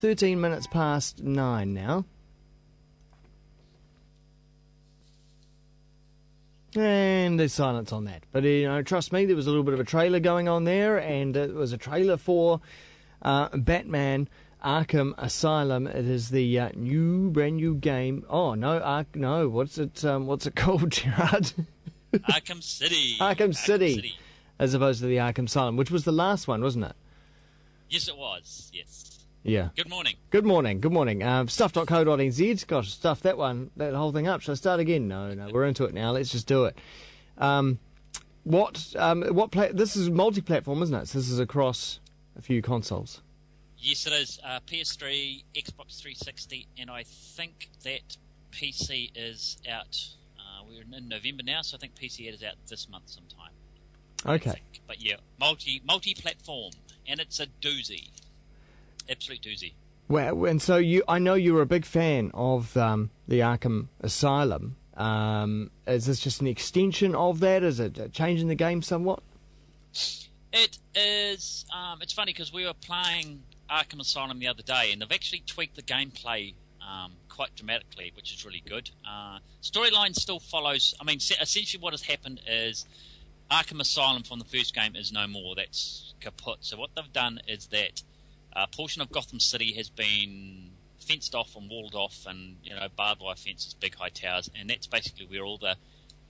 13 minutes past 9 now. And there's silence on that. But, trust me, there was a little bit of a trailer going on there, and it was a trailer for Batman Arkham Asylum. It is the brand new game. Oh, no, what's it called, Gerard? Arkham City. Arkham City. As opposed to the Arkham Asylum, which was the last one, wasn't it? Yes, it was, yes. Yeah. Good morning. Good morning. Stuff.co.nz. Gosh, stuff that whole thing up. Shall I start again? No, we're into it now. Let's just do it. This is multi-platform, isn't it? So this is across a few consoles. Yes, it is. PS3, Xbox 360, and I think that PC is out. We're in November now, so I think PC is out this month sometime. Okay. But yeah, multi-platform, and it's a doozy. Absolute doozy. Well, and so I know you're a big fan of the Arkham Asylum. Is this just an extension of that? Is it changing the game somewhat? It is. It's funny because we were playing Arkham Asylum the other day, and they've actually tweaked the gameplay quite dramatically, which is really good. Storyline still follows. I mean, essentially what has happened is Arkham Asylum from the first game is no more. That's kaput. So what they've done is that a portion of Gotham City has been fenced off and walled off, and barbed wire fences, big high towers, and that's basically where all the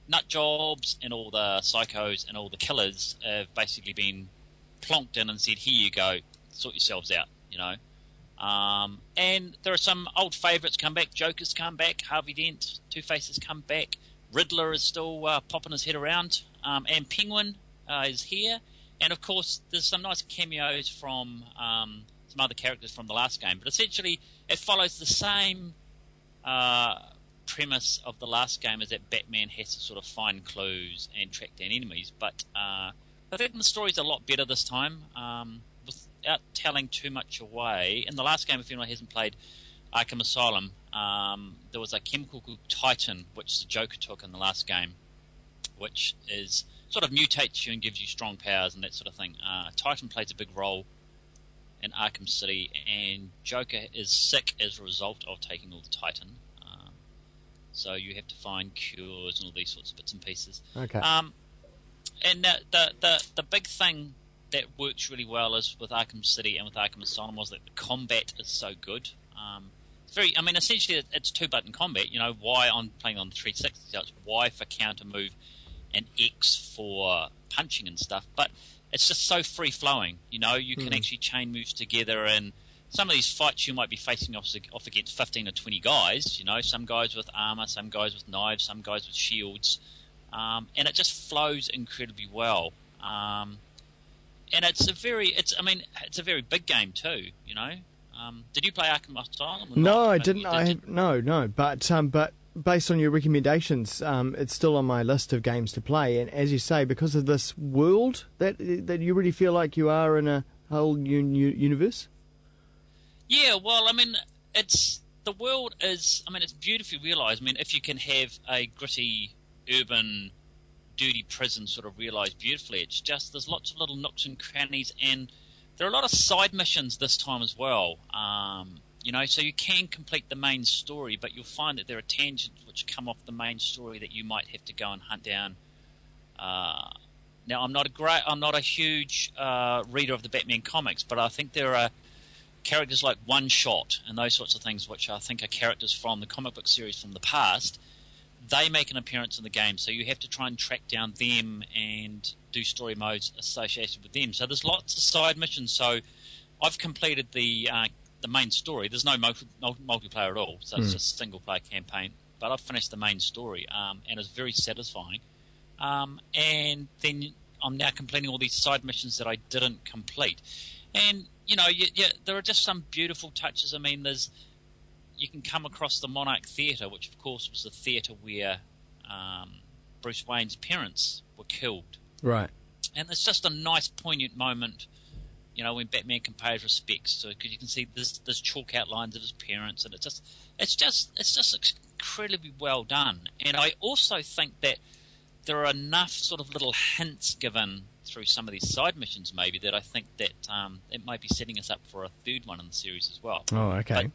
nut jobs and all the psychos and all the killers have basically been plonked in and said, "Here you go, sort yourselves out." And there are some old favourites come back. Joker's come back. Harvey Dent, Two-Face has come back. Riddler is still popping his head around, and Penguin is here. And of course, there's some nice cameos from some other characters from the last game. But essentially, it follows the same premise of the last game, is that Batman has to sort of find clues and track down enemies. But I think the story's a lot better this time, without telling too much away. In the last game, if anyone hasn't played Arkham Asylum, there was a chemical called Titan, which the Joker took in the last game, which is sort of mutates you and gives you strong powers and that sort of thing. Titan plays a big role in Arkham City, and Joker is sick as a result of taking all the Titan. So you have to find cures and all these sorts of bits and pieces. Okay. And the big thing that works really well is with Arkham City and with Arkham Asylum was that the combat is so good. Essentially it's two-button combat. Y I'm playing on the 360, so it's Y for counter move and X for punching and stuff. But it's just so free-flowing. You can actually chain moves together, and some of these fights you might be facing off against 15 or 20 guys. Some guys with armor, some guys with knives, some guys with shields, and it just flows incredibly well. And it's a very big game too. Did you play Arkham Asylum? No, I didn't. No. But based on your recommendations, it's still on my list of games to play. And as you say, because of this world, that you really feel like you are in a whole new universe. Yeah, well, it's beautifully realised. If you can have a gritty, urban, dirty prison sort of realised beautifully, it's just there's lots of little nooks and crannies, and there are a lot of side missions this time as well. So you can complete the main story, but you'll find that there are tangents which come off the main story that you might have to go and hunt down. Now, I'm not a huge reader of the Batman comics, but I think there are characters like One Shot and those sorts of things, which I think are characters from the comic book series from the past. They make an appearance in the game, so you have to try and track down them and do story modes associated with them. So there's lots of side missions. So I've completed the main story. There's no multiplayer at all, so it's just a single-player campaign. But I've finished the main story, and it's very satisfying. And then I'm now completing all these side missions that I didn't complete. And, there are just some beautiful touches. You can come across the Monarch Theatre, which of course was the theatre where Bruce Wayne's parents were killed. Right. And it's just a nice, poignant moment, when Batman can pay his respects. So because you can see there's chalk outlines of his parents, and it's just incredibly well done. And I also think that there are enough sort of little hints given through some of these side missions, maybe, that I think that it might be setting us up for a third one in the series as well. Oh, okay. But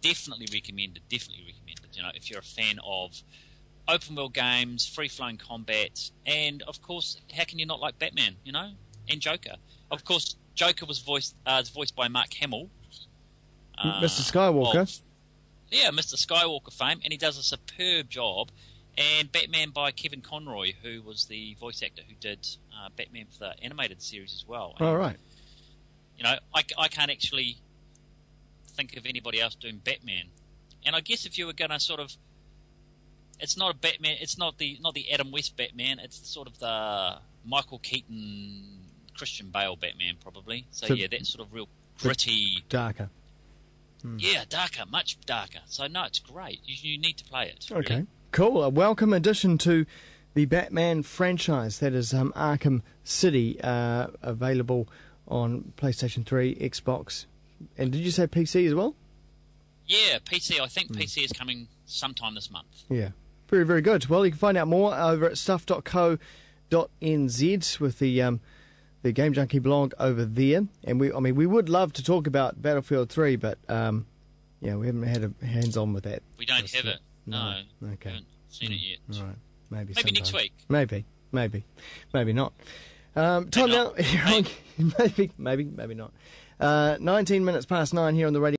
definitely recommended. You know, if you're a fan of open world games, free flowing combat, and of course, how can you not like Batman? You know, and Joker. Of course, Joker was voiced by Mark Hamill, Mr. Skywalker. Mr. Skywalker fame, and he does a superb job. And Batman by Kevin Conroy, who was the voice actor who did Batman for the animated series as well. And, all right. You know, I can't actually think of anybody else doing Batman. And I guess if you were going to sort of, it's not a Batman, it's not the Adam West Batman, it's sort of the Michael Keaton, Christian Bale Batman probably. So yeah, that sort of real gritty, darker. Yeah, darker, much darker. So no, it's great. You need to play it. Really. Okay. Cool. A welcome addition to the Batman franchise. That is Arkham City, available on PlayStation 3, Xbox, and did you say PC as well? Yeah, PC. I think PC is coming sometime this month. Yeah. Very, very good. Well, you can find out more over at stuff.co.nz with the Game Junkie blog over there. And we would love to talk about Battlefield 3, but we haven't had a hands-on with that. We don't have it. No. Okay. We haven't seen it yet. All right. Maybe next week. Maybe not. Time now. Maybe not. 19 minutes past 9 here on the radio.